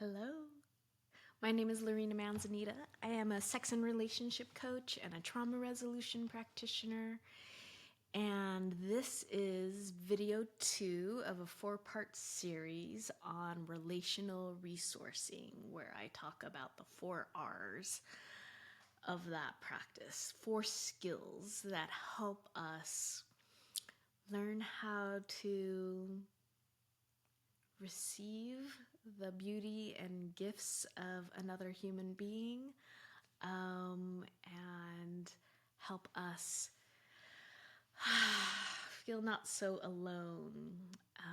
Hello. My name is Lorena Manzanita. I am a sex and relationship coach and a trauma resolution practitioner. And this is video 2 of a 4-part series on relational resourcing, where I talk about the 4 R's of that practice, 4 skills that help us learn how to receive the beauty and gifts of another human being, and help us feel not so alone,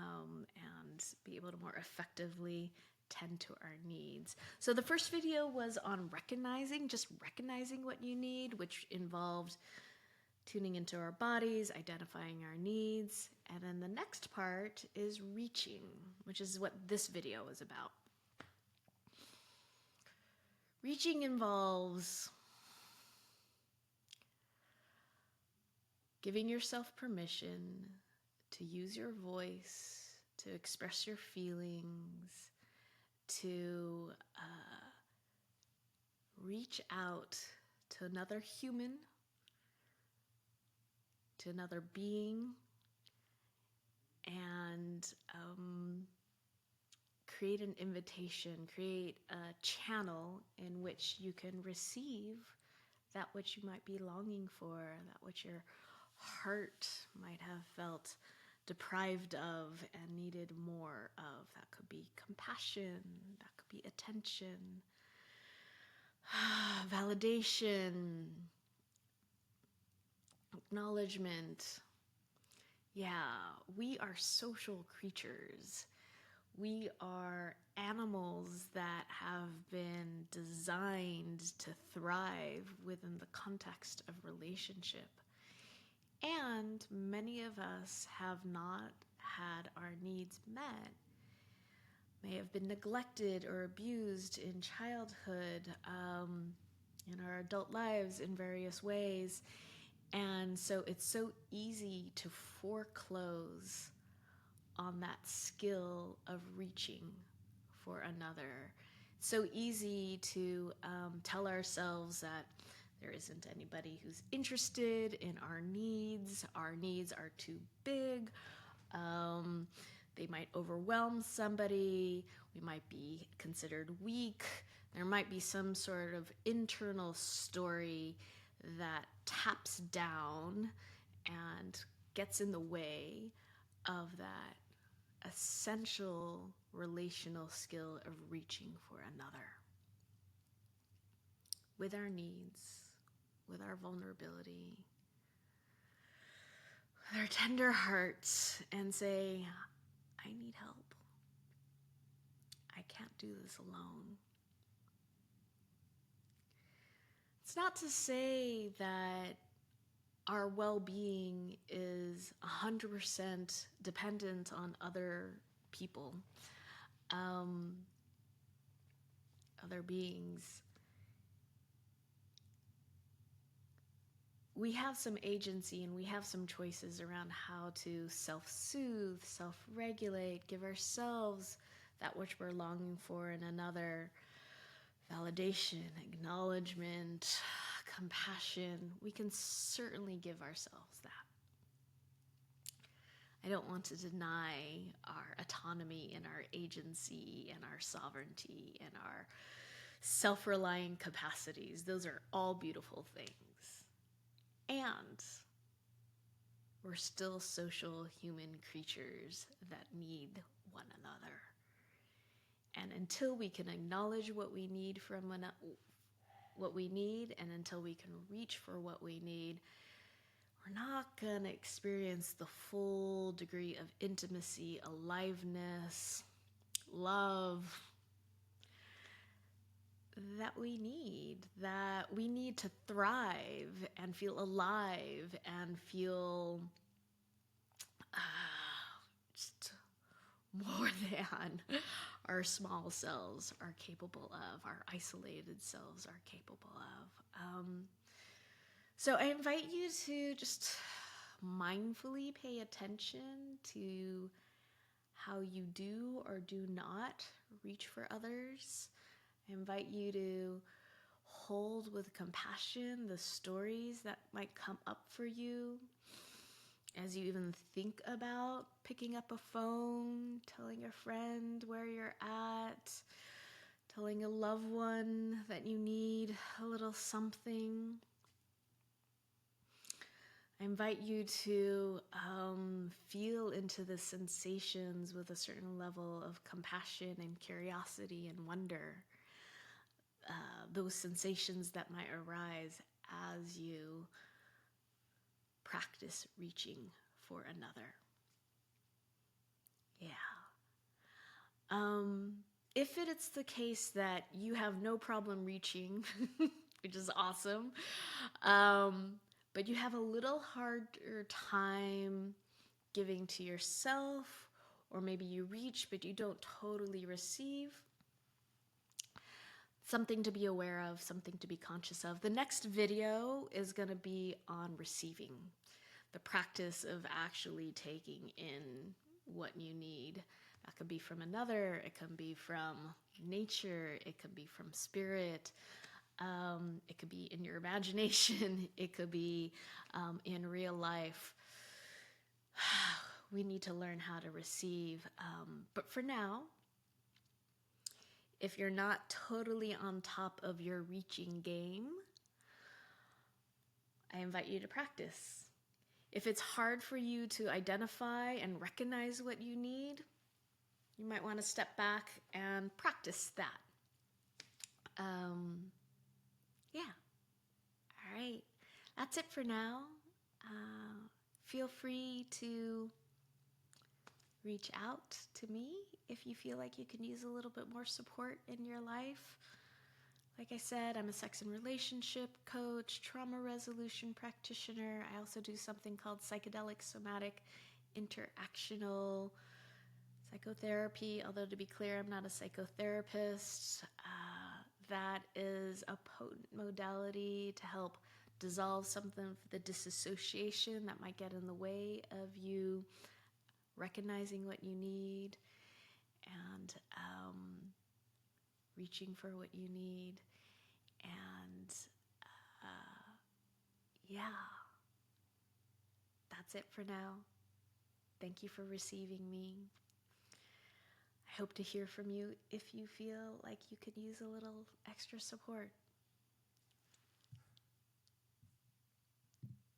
and be able to more effectively tend to our needs. So the first video was on just recognizing what you need, which involved tuning into our bodies, identifying our needs. And then the next part is reaching, which is what this video is about. Reaching involves giving yourself permission to use your voice, to express your feelings, to reach out to another human, to another being, and create an invitation, create a channel in which you can receive that which you might be longing for, that which your heart might have felt deprived of and needed more of. That could be compassion, that could be attention, validation, acknowledgement. Yeah, we are social creatures. We are animals that have been designed to thrive within the context of relationship. And many of us have not had our needs met, may have been neglected or abused in childhood, in our adult lives in various ways. And so it's so easy to foreclose on that skill of reaching for another. It's so easy to tell ourselves that there isn't anybody who's interested in our needs. Our needs are too big. They might overwhelm somebody. We might be considered weak. There might be some sort of internal story that taps down and gets in the way of that essential relational skill of reaching for another with our needs, with our vulnerability, with our tender hearts, and say, I need help. I can't do this alone. It's not to say that our well-being is 100% dependent on other people, other beings. We have some agency and we have some choices around how to self-soothe, self-regulate, give ourselves that which we're longing for in another: validation, acknowledgement, compassion. We can certainly give ourselves that. I don't want to deny our autonomy and our agency and our sovereignty and our self-reliant capacities. Those are all beautiful things. And we're still social human creatures that need one another. And until we can acknowledge what we need and until we can reach for what we need, we're not going to experience the full degree of intimacy, aliveness, love that we need to thrive and feel alive and feel just more than our small selves are capable of, our isolated selves are capable of. So I invite you to just mindfully pay attention to how you do or do not reach for others. I invite you to hold with compassion the stories that might come up for you as you even think about picking up a phone, telling a friend where you're at, telling a loved one that you need a little something. I invite you to feel into the sensations with a certain level of compassion and curiosity and wonder. Those sensations that might arise as you practice reaching for another. Yeah. If it's the case that you have no problem reaching, which is awesome, but you have a little harder time giving to yourself, or maybe you reach but you don't totally receive, something to be aware of, something to be conscious of. The next video is going to be on receiving, the practice of actually taking in what you need. That could be from another, it can be from nature, it could be from spirit, it could be in your imagination, it could be in real life. We need to learn how to receive. But for now, if you're not totally on top of your reaching game, I invite you to practice. If it's hard for you to identify and recognize what you need, you might want to step back and practice that. Yeah. All right. That's it for now. Feel free to reach out to me if you feel like you can use a little bit more support in your life. Like I said, I'm a sex and relationship coach, trauma resolution practitioner. I also do something called psychedelic somatic interactional psychotherapy, although to be clear, I'm not a psychotherapist. That is a potent modality to help dissolve something of the disassociation that might get in the way of you recognizing what you need and reaching for what you need. And yeah, that's it for now. Thank you for receiving me. I hope to hear from you if you feel like you could use a little extra support.